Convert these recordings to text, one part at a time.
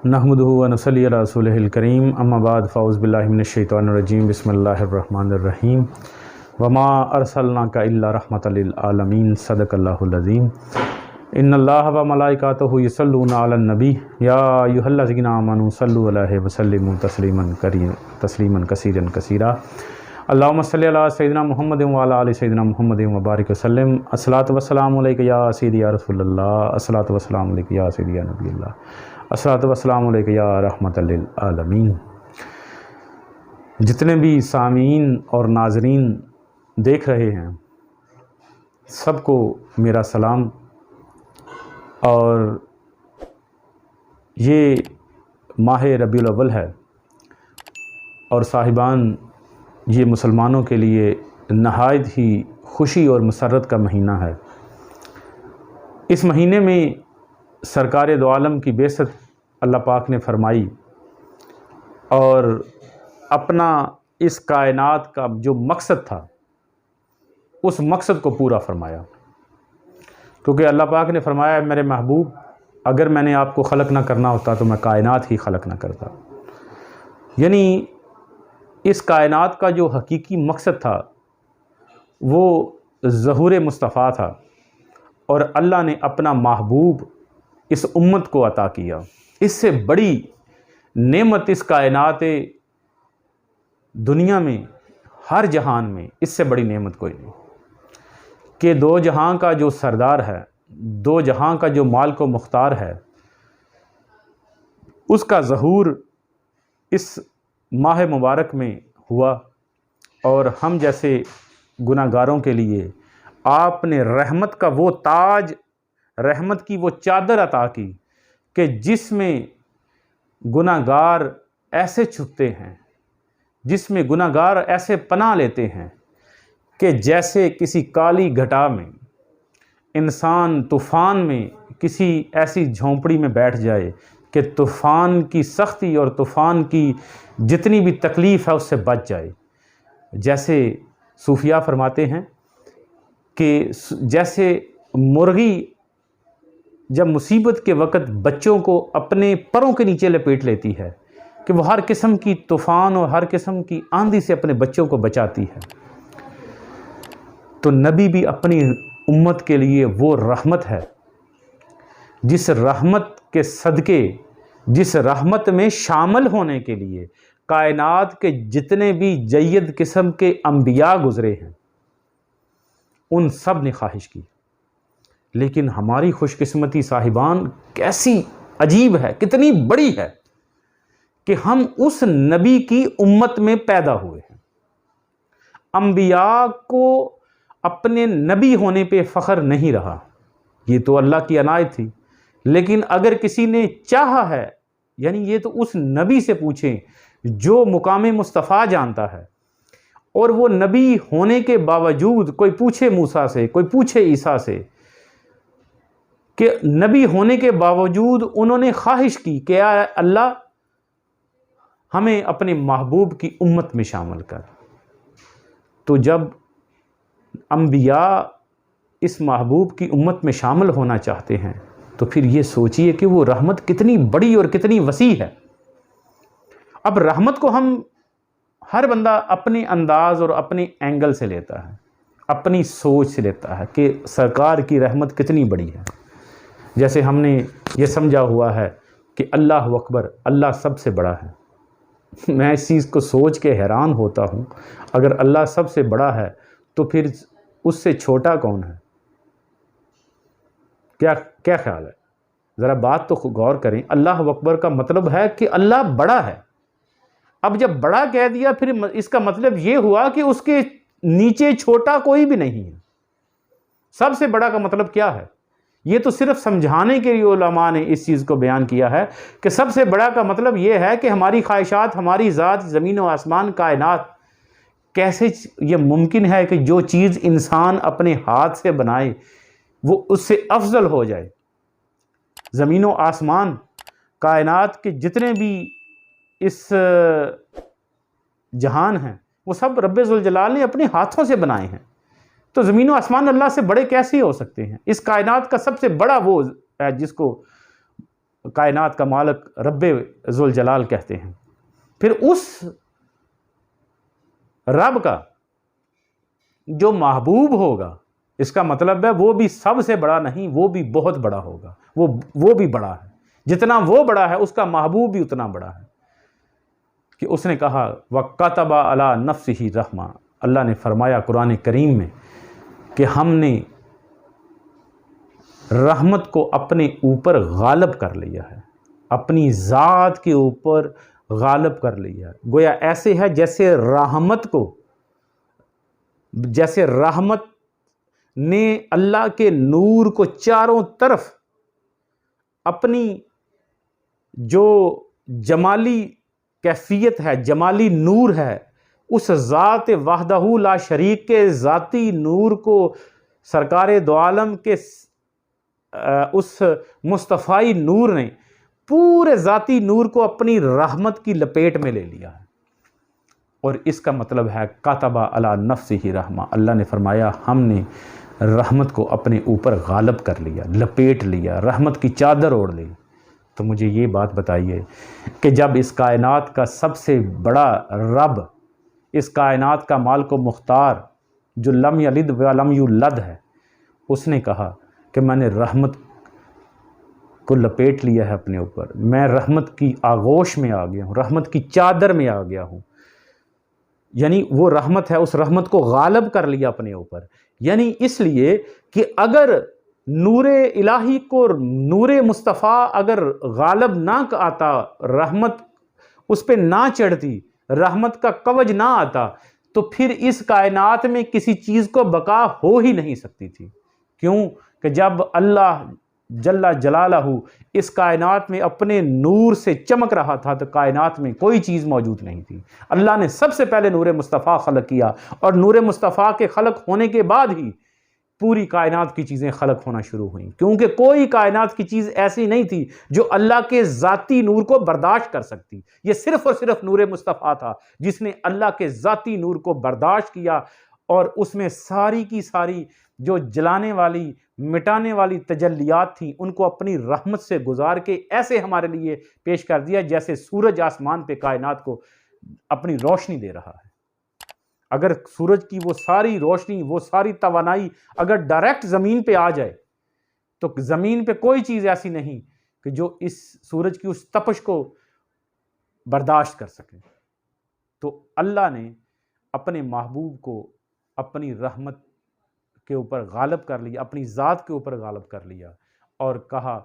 نحمدہ و نصلی علی رسولہ الکریم اما بعد فاعوذ باللہ من الشیطان الرجیم بسم اللہ الرحمن الرحیم وما ارسلناک الا رحمۃ للعالمین صدق اللہ العظیم ان اللہ و ملائکاتہ یصلون علی النبی یا ایھا الذین آمنوا صلوا علیہ وسلموا تسلیما کثیرا کثیرا اللہم صلی علی سیدنا محمد وعلی آل سیدنا محمد وبارک وسلم الصلاۃ والسلام علیک یا سیدی یا رسول اللہ الصلاۃ والسلام علیک یا سیدی یا نبی اللہ الصلاۃ والسلام علیک یا رحمۃ للعالمین۔ جتنے بھی سامعین اور ناظرین دیکھ رہے ہیں سب کو میرا سلام، اور یہ ماہ ربیع الاول ہے اور صاحبان یہ مسلمانوں کے لیے نہایت ہی خوشی اور مسرت کا مہینہ ہے۔ اس مہینے میں سرکار دو عالم کی بعثت اللہ پاک نے فرمائی اور اپنا اس کائنات کا جو مقصد تھا اس مقصد کو پورا فرمایا، کیونکہ اللہ پاک نے فرمایا میرے محبوب اگر میں نے آپ کو خلق نہ کرنا ہوتا تو میں کائنات ہی خلق نہ کرتا۔ یعنی اس کائنات کا جو حقیقی مقصد تھا وہ ظہور مصطفیٰ تھا، اور اللہ نے اپنا محبوب اس امت کو عطا کیا۔ اس سے بڑی نعمت اس کائنات دنیا میں ہر جہان میں اس سے بڑی نعمت کوئی نہیں کہ دو جہاں کا جو سردار ہے، دو جہاں کا جو مالک و مختار ہے، اس کا ظہور اس ماہ مبارک میں ہوا، اور ہم جیسے گناہ گاروں کے لیے آپ نے رحمت کا وہ تاج، رحمت کی وہ چادر عطا کی کہ جس میں گناہ گار ایسے چھپتے ہیں، جس میں گناہ گار ایسے پناہ لیتے ہیں کہ جیسے کسی کالی گھٹا میں انسان طوفان میں کسی ایسی جھونپڑی میں بیٹھ جائے کہ طوفان کی سختی اور طوفان کی جتنی بھی تکلیف ہے اس سے بچ جائے۔ جیسے صوفیاء فرماتے ہیں کہ جیسے مرغی جب مصیبت کے وقت بچوں کو اپنے پروں کے نیچے لپیٹ لیتی ہے کہ وہ ہر قسم کی طوفان اور ہر قسم کی آندھی سے اپنے بچوں کو بچاتی ہے، تو نبی بھی اپنی امت کے لیے وہ رحمت ہے جس رحمت کے صدقے، جس رحمت میں شامل ہونے کے لیے کائنات کے جتنے بھی جید قسم کے انبیاء گزرے ہیں ان سب نے خواہش کی۔ لیکن ہماری خوش قسمتی صاحبان کیسی عجیب ہے، کتنی بڑی ہے کہ ہم اس نبی کی امت میں پیدا ہوئے ہیں۔ انبیاء کو اپنے نبی ہونے پہ فخر نہیں رہا، یہ تو اللہ کی عنایت تھی، لیکن اگر کسی نے چاہا ہے، یعنی یہ تو اس نبی سے پوچھیں جو مقام مصطفیٰ جانتا ہے، اور وہ نبی ہونے کے باوجود کوئی پوچھے موسیٰ سے، کوئی پوچھے عیسیٰ سے، کہ نبی ہونے کے باوجود انہوں نے خواہش کی کہ اے اللہ ہمیں اپنے محبوب کی امت میں شامل کر۔ تو جب انبیاء اس محبوب کی امت میں شامل ہونا چاہتے ہیں تو پھر یہ سوچئے کہ وہ رحمت کتنی بڑی اور کتنی وسیع ہے۔ اب رحمت کو ہم ہر بندہ اپنے انداز اور اپنے اینگل سے لیتا ہے، اپنی سوچ سے لیتا ہے کہ سرکار کی رحمت کتنی بڑی ہے۔ جیسے ہم نے یہ سمجھا ہوا ہے کہ اللہ اکبر، اللہ سب سے بڑا ہے۔ میں اس چیز کو سوچ کے حیران ہوتا ہوں، اگر اللہ سب سے بڑا ہے تو پھر اس سے چھوٹا کون ہے؟ کیا خیال ہے؟ ذرا بات تو غور کریں۔ اللہ اکبر کا مطلب ہے کہ اللہ بڑا ہے۔ اب جب بڑا کہہ دیا پھر اس کا مطلب یہ ہوا کہ اس کے نیچے چھوٹا کوئی بھی نہیں ہے۔ سب سے بڑا کا مطلب کیا ہے؟ یہ تو صرف سمجھانے کے لیے علماء نے اس چیز کو بیان کیا ہے کہ سب سے بڑا کا مطلب یہ ہے کہ ہماری خواہشات، ہماری ذات، زمین و آسمان، کائنات، کیسے یہ ممکن ہے کہ جو چیز انسان اپنے ہاتھ سے بنائے وہ اس سے افضل ہو جائے۔ زمین و آسمان، کائنات کے جتنے بھی اس جہان ہیں وہ سب رب ذوالجلال نے اپنے ہاتھوں سے بنائے ہیں، تو زمین و آسمان اللہ سے بڑے کیسے ہو سکتے ہیں؟ اس کائنات کا سب سے بڑا وہ ہے جس کو کائنات کا مالک رب ذوالجلال کہتے ہیں۔ پھر اس رب کا جو محبوب ہوگا، اس کا مطلب ہے وہ بھی سب سے بڑا نہیں، وہ بھی بہت بڑا ہوگا، وہ بھی بڑا ہے، جتنا وہ بڑا ہے اس کا محبوب بھی اتنا بڑا ہے۔ کہ اس نے کہا وَكَتَبَ عَلَى نَفْسِهِ رحمہ، اللہ نے فرمایا قرآن کریم میں کہ ہم نے رحمت کو اپنے اوپر غالب کر لیا ہے، اپنی ذات کے اوپر غالب کر لیا ہے۔ گویا ایسے ہے جیسے رحمت نے اللہ کے نور کو چاروں طرف اپنی جو جمالی کیفیت ہے، جمالی نور ہے، اس ذات وحدہ لا شریک کے ذاتی نور کو سرکار دو عالم کے اس مصطفی نور نے پورے ذاتی نور کو اپنی رحمت کی لپیٹ میں لے لیا ہے۔ اور اس کا مطلب ہے کاتبہ علی نفسہ رحمہ، اللہ نے فرمایا ہم نے رحمت کو اپنے اوپر غالب کر لیا، لپیٹ لیا، رحمت کی چادر اوڑھ لی۔ تو مجھے یہ بات بتائیے کہ جب اس کائنات کا سب سے بڑا رب، اس کائنات کا مالک و مختار جو لم یلد ولم یولد ہے، اس نے کہا کہ میں نے رحمت کو لپیٹ لیا ہے اپنے اوپر، میں رحمت کی آغوش میں آ گیا ہوں، رحمت کی چادر میں آ گیا ہوں، یعنی وہ رحمت ہے، اس رحمت کو غالب کر لیا اپنے اوپر۔ یعنی اس لیے کہ اگر نور الہی کو، نور مصطفیٰ اگر غالب نہ آتا، رحمت اس پہ نہ چڑھتی، رحمت کا کوچ نہ آتا، تو پھر اس کائنات میں کسی چیز کو بقا ہو ہی نہیں سکتی تھی۔ کیوں کہ جب اللہ جل جلالہ اس کائنات میں اپنے نور سے چمک رہا تھا تو کائنات میں کوئی چیز موجود نہیں تھی۔ اللہ نے سب سے پہلے نور مصطفیٰ خلق کیا، اور نور مصطفیٰ کے خلق ہونے کے بعد ہی پوری کائنات کی چیزیں خلق ہونا شروع ہوئیں، کیونکہ کوئی کائنات کی چیز ایسی نہیں تھی جو اللہ کے ذاتی نور کو برداشت کر سکتی۔ یہ صرف اور صرف نور مصطفیٰ تھا جس نے اللہ کے ذاتی نور کو برداشت کیا، اور اس میں ساری کی ساری جو جلانے والی، مٹانے والی تجلیات تھیں ان کو اپنی رحمت سے گزار کے ایسے ہمارے لیے پیش کر دیا جیسے سورج آسمان پہ کائنات کو اپنی روشنی دے رہا ہے۔ اگر سورج کی وہ ساری روشنی، وہ ساری توانائی اگر ڈائریکٹ زمین پہ آ جائے تو زمین پہ کوئی چیز ایسی نہیں کہ جو اس سورج کی اس تپش کو برداشت کر سکے۔ تو اللہ نے اپنے محبوب کو اپنی رحمت کے اوپر غالب کر لیا، اپنی ذات کے اوپر غالب کر لیا، اور کہا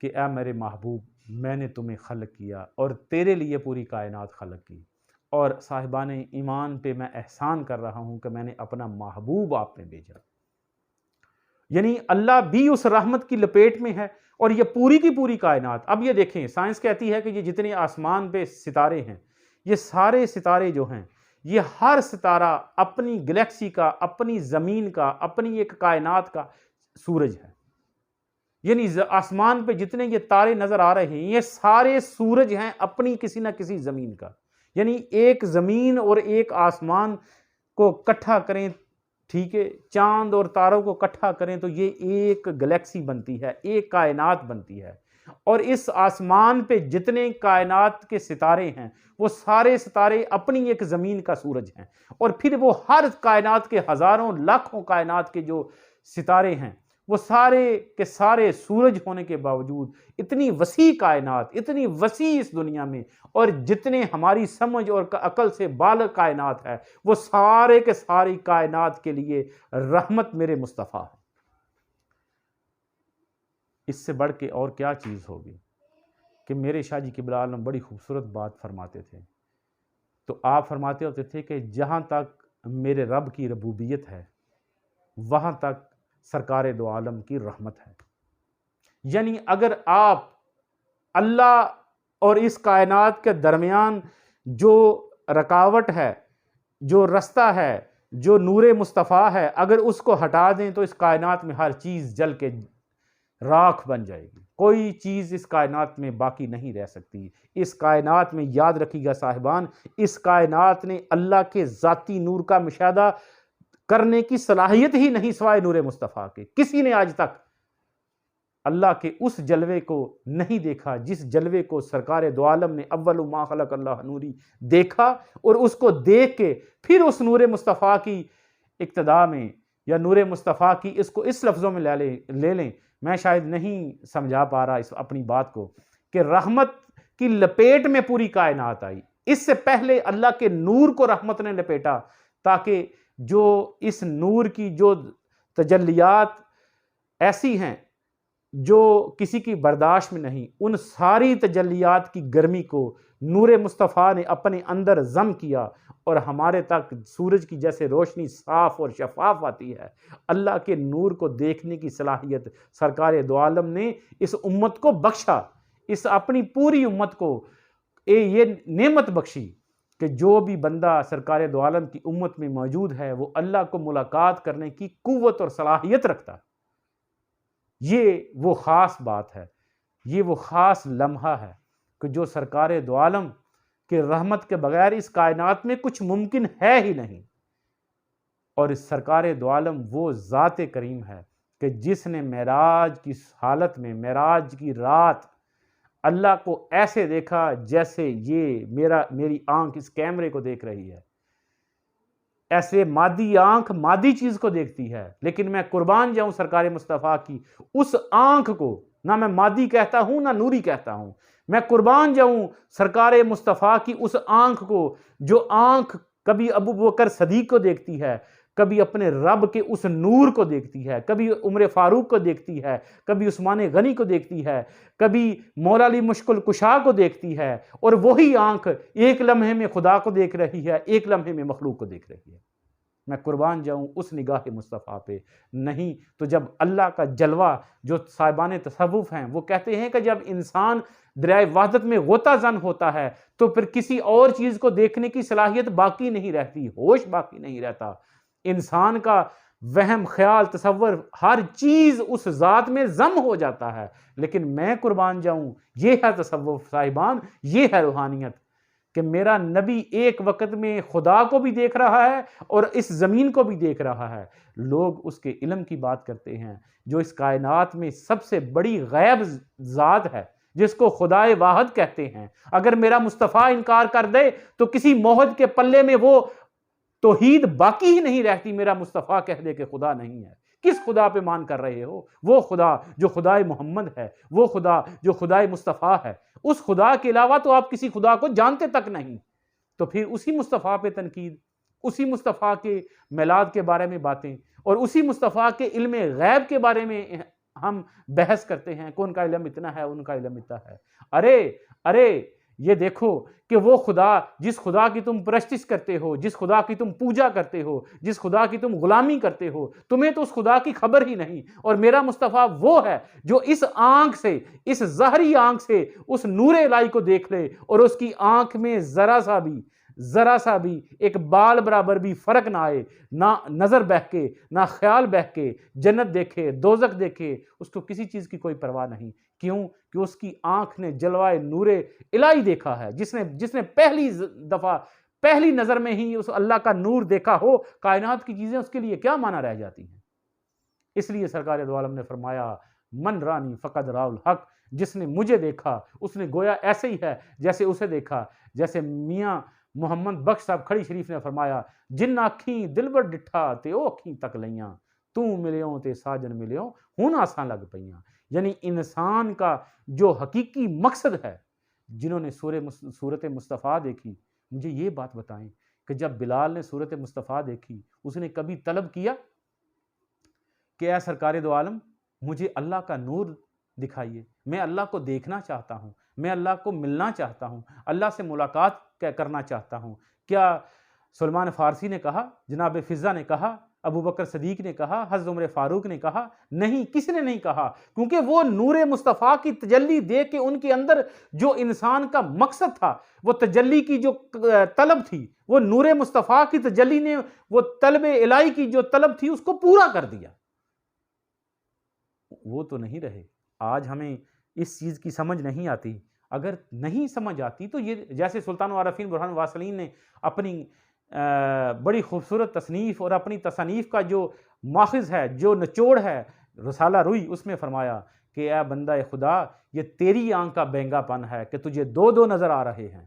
کہ اے میرے محبوب، میں نے تمہیں خلق کیا اور تیرے لیے پوری کائنات خلق کی، اور صاحبان ایمان پہ میں احسان کر رہا ہوں کہ میں نے اپنا محبوب آپ میں بھیجا۔ یعنی اللہ بھی اس رحمت کی لپیٹ میں ہے، اور یہ پوری کی پوری کائنات۔ اب یہ دیکھیں، سائنس کہتی ہے کہ یہ جتنے آسمان پہ ستارے ہیں، یہ سارے ستارے جو ہیں، یہ ہر ستارہ اپنی گلیکسی کا، اپنی زمین کا، اپنی ایک کائنات کا سورج ہے۔ یعنی آسمان پہ جتنے یہ تارے نظر آ رہے ہیں، یہ سارے سورج ہیں اپنی کسی نہ کسی زمین کا۔ یعنی ایک زمین اور ایک آسمان کو اکٹھا کریں، ٹھیک ہے، چاند اور تاروں کو اکٹھا کریں تو یہ ایک گلیکسی بنتی ہے، ایک کائنات بنتی ہے۔ اور اس آسمان پہ جتنے کائنات کے ستارے ہیں، وہ سارے ستارے اپنی ایک زمین کا سورج ہیں، اور پھر وہ ہر کائنات کے ہزاروں لاکھوں کائنات کے جو ستارے ہیں، وہ سارے کے سارے سورج ہونے کے باوجود اتنی وسیع کائنات، اتنی وسیع اس دنیا میں، اور جتنے ہماری سمجھ اور عقل سے بالغ کائنات ہے، وہ سارے کے ساری کائنات کے لیے رحمت میرے مصطفیٰ ہے۔ اس سے بڑھ کے اور کیا چیز ہوگی کہ میرے شاہ جی قبلہ عالم بڑی خوبصورت بات فرماتے تھے۔ تو آپ فرماتے ہوتے تھے کہ جہاں تک میرے رب کی ربوبیت ہے، وہاں تک سرکار دو عالم کی رحمت ہے۔ یعنی اگر آپ اللہ اور اس کائنات کے درمیان جو رکاوٹ ہے، جو رستہ ہے، جو نور مصطفیٰ ہے، اگر اس کو ہٹا دیں تو اس کائنات میں ہر چیز جل کے راکھ بن جائے گی، کوئی چیز اس کائنات میں باقی نہیں رہ سکتی۔ اس کائنات میں یاد رکھیے گا صاحبان، اس کائنات نے اللہ کے ذاتی نور کا مشاہدہ کرنے کی صلاحیت ہی نہیں سوائے نور مصطفیٰ کے۔ کسی نے آج تک اللہ کے اس جلوے کو نہیں دیکھا جس جلوے کو سرکار دو عالم نے اول ما خلق اللہ نوری دیکھا، اور اس کو دیکھ کے پھر اس نور مصطفیٰ کی اقتداء میں یا نور مصطفیٰ کی اس کو اس لفظوں میں لے لیں، میں شاید نہیں سمجھا پا رہا اس اپنی بات کو، کہ رحمت کی لپیٹ میں پوری کائنات آئی۔ اس سے پہلے اللہ کے نور کو رحمت نے لپیٹا، تاکہ جو اس نور کی جو تجلیات ایسی ہیں جو کسی کی برداشت میں نہیں، ان ساری تجلیات کی گرمی کو نور مصطفیٰ نے اپنے اندر ضم کیا، اور ہمارے تک سورج کی جیسے روشنی صاف اور شفاف آتی ہے، اللہ کے نور کو دیکھنے کی صلاحیت سرکار دو عالم نے اس امت کو بخشا، اس اپنی پوری امت کو یہ نعمت بخشی کہ جو بھی بندہ سرکار دو عالم کی امت میں موجود ہے وہ اللہ کو ملاقات کرنے کی قوت اور صلاحیت رکھتا ہے۔ یہ وہ خاص بات ہے، یہ وہ خاص لمحہ ہے کہ جو سرکار دو عالم کہ رحمت کے بغیر اس کائنات میں کچھ ممکن ہے ہی نہیں۔ اور اس سرکار دو عالم وہ ذات کریم ہے کہ جس نے معراج کی حالت میں، معراج کی رات، اللہ کو ایسے دیکھا جیسے یہ میری آنکھ اس کیمرے کو دیکھ رہی ہے۔ ایسے مادی آنکھ مادی چیز کو دیکھتی ہے، لیکن میں قربان جاؤں سرکار مصطفیٰ کی اس آنکھ کو، نہ میں مادی کہتا ہوں نہ نوری کہتا ہوں، میں قربان جاؤں سرکار مصطفیٰ کی اس آنکھ کو جو آنکھ کبھی ابو بکر صدیق کو دیکھتی ہے، کبھی اپنے رب کے اس نور کو دیکھتی ہے، کبھی عمر فاروق کو دیکھتی ہے، کبھی عثمان غنی کو دیکھتی ہے، کبھی مولا علی مشکل کشا کو دیکھتی ہے، اور وہی آنکھ ایک لمحے میں خدا کو دیکھ رہی ہے، ایک لمحے میں مخلوق کو دیکھ رہی ہے۔ میں قربان جاؤں اس نگاہ مصطفیٰ پہ۔ نہیں تو جب اللہ کا جلوہ، جو صاحبان تصوف ہیں وہ کہتے ہیں کہ جب انسان دریائے وحدت میں غوطہ زن ہوتا ہے تو پھر کسی اور چیز کو دیکھنے کی صلاحیت باقی نہیں رہتی، ہوش باقی نہیں رہتا، انسان کا وہم خیال تصور ہر چیز اس ذات میں ضم ہو جاتا ہے۔ لیکن میں قربان جاؤں، یہ ہے تصوف صاحبان، یہ ہے روحانیت، کہ میرا نبی ایک وقت میں خدا کو بھی دیکھ رہا ہے اور اس زمین کو بھی دیکھ رہا ہے۔ لوگ اس کے علم کی بات کرتے ہیں، جو اس کائنات میں سب سے بڑی غیب ذات ہے، جس کو خدائے واحد کہتے ہیں۔ اگر میرا مصطفیٰ انکار کر دے تو کسی موحد کے پلے میں وہ توحید باقی ہی نہیں رہتی۔ میرا مصطفیٰ کہہ دے کہ خدا نہیں ہے، کس خدا پہ مان کر رہے ہو؟ وہ خدا جو خدائے محمد ہے، وہ خدا جو خدائے مصطفیٰ ہے، اس خدا کے علاوہ تو آپ کسی خدا کو جانتے تک نہیں۔ تو پھر اسی مصطفیٰ پہ تنقید، اسی مصطفیٰ کے میلاد کے بارے میں باتیں، اور اسی مصطفیٰ کے علم غیب کے بارے میں ہم بحث کرتے ہیں کہ ان کا علم اتنا ہے، ان کا علم اتنا ہے۔ ارے یہ دیکھو کہ وہ خدا، جس خدا کی تم پرستش کرتے ہو، جس خدا کی تم پوجا کرتے ہو، جس خدا کی تم غلامی کرتے ہو، تمہیں تو اس خدا کی خبر ہی نہیں۔ اور میرا مصطفیٰ وہ ہے جو اس آنکھ سے، اس ظاہری آنکھ سے اس نور الہی کو دیکھ لے، اور اس کی آنکھ میں ذرا سا بھی ایک بال برابر بھی فرق نہ آئے، نہ نظر بہکے، نہ خیال بہکے، جنت دیکھے، دوزخ دیکھے، اس کو کسی چیز کی کوئی پرواہ نہیں۔ کیوں؟ کہ اس کی آنکھ نے جلوہ نور الہی دیکھا ہے۔ جس نے پہلی دفعہ، پہلی نظر میں ہی اس اللہ کا نور دیکھا ہو، کائنات کی چیزیں اس کے لیے کیا معنی رہ جاتی ہیں۔ اس لیے سرکار دو عالم نے فرمایا، من رانی فقد راء الحق، جس نے مجھے دیکھا اس نے گویا ایسے ہی ہے جیسے اسے دیکھا۔ جیسے میاں محمد بخش صاحب کھڑی شریف نے فرمایا، جن آکھیں دلبر ڈٹھا تے او آکھیں تک لیاں، تو ملیوں تے ساجن ملیوں ہون آساں لگ پیاں۔ یعنی انسان کا جو حقیقی مقصد ہے، جنہوں نے صورت مصطفیٰ دیکھی، مجھے یہ بات بتائیں کہ جب بلال نے صورت مصطفیٰ دیکھی، اس نے کبھی طلب کیا کہ اے سرکار دو عالم مجھے اللہ کا نور دکھائیے، میں اللہ کو دیکھنا چاہتا ہوں، میں اللہ کو ملنا چاہتا ہوں، اللہ سے ملاقات کرنا چاہتا ہوں؟ کیا سلمان فارسی نے کہا، جناب فضہ نے کہا، ابو بکر صدیق نے کہا، حضرت عمر فاروق نے کہا؟ نہیں، کسی نے نہیں کہا، کیونکہ وہ نور مصطفیٰ کی تجلی دیکھ کے ان کے اندر جو انسان کا مقصد تھا، وہ تجلی کی جو طلب تھی، وہ نور مصطفیٰ کی تجلی نے وہ طلب الہی کی جو طلب تھی اس کو پورا کر دیا۔ وہ تو نہیں رہے۔ آج ہمیں اس چیز کی سمجھ نہیں آتی۔ اگر نہیں سمجھ آتی تو یہ جیسے سلطان العارفین برہان واصلین نے اپنی بڑی خوبصورت تصنیف اور اپنی تصانیف کا جو ماخذ ہے، جو نچوڑ ہے، رسالہ روئی، اس میں فرمایا کہ اے بندہ خدا یہ تیری آنکھ کا بینگا پن ہے کہ تجھے دو دو نظر آ رہے ہیں،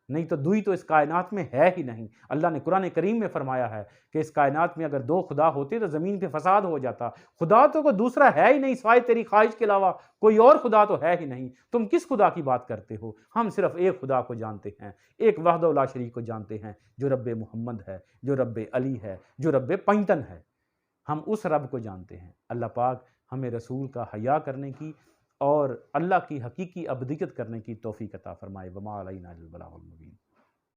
نہیں تو دوئی تو اس کائنات میں ہے ہی نہیں۔ اللہ نے قرآن کریم میں فرمایا ہے کہ اس کائنات میں اگر دو خدا ہوتے تو زمین پہ فساد ہو جاتا۔ خدا تو کوئی دوسرا ہے ہی نہیں سوائے تیری خواہش کے علاوہ، کوئی اور خدا تو ہے ہی نہیں، تم کس خدا کی بات کرتے ہو؟ ہم صرف ایک خدا کو جانتے ہیں، ایک وحدہ لا شریک کو جانتے ہیں، جو رب محمد ہے، جو رب علی ہے، جو رب پنجتن ہے۔ ہم اس رب کو جانتے ہیں۔ اللہ پاک ہمیں رسول کا حیا کرنے کی اور اللہ کی حقیقی عبودیت کرنے کی توفیق عطا فرمائے۔ وما علینا الا البلاغ المبین۔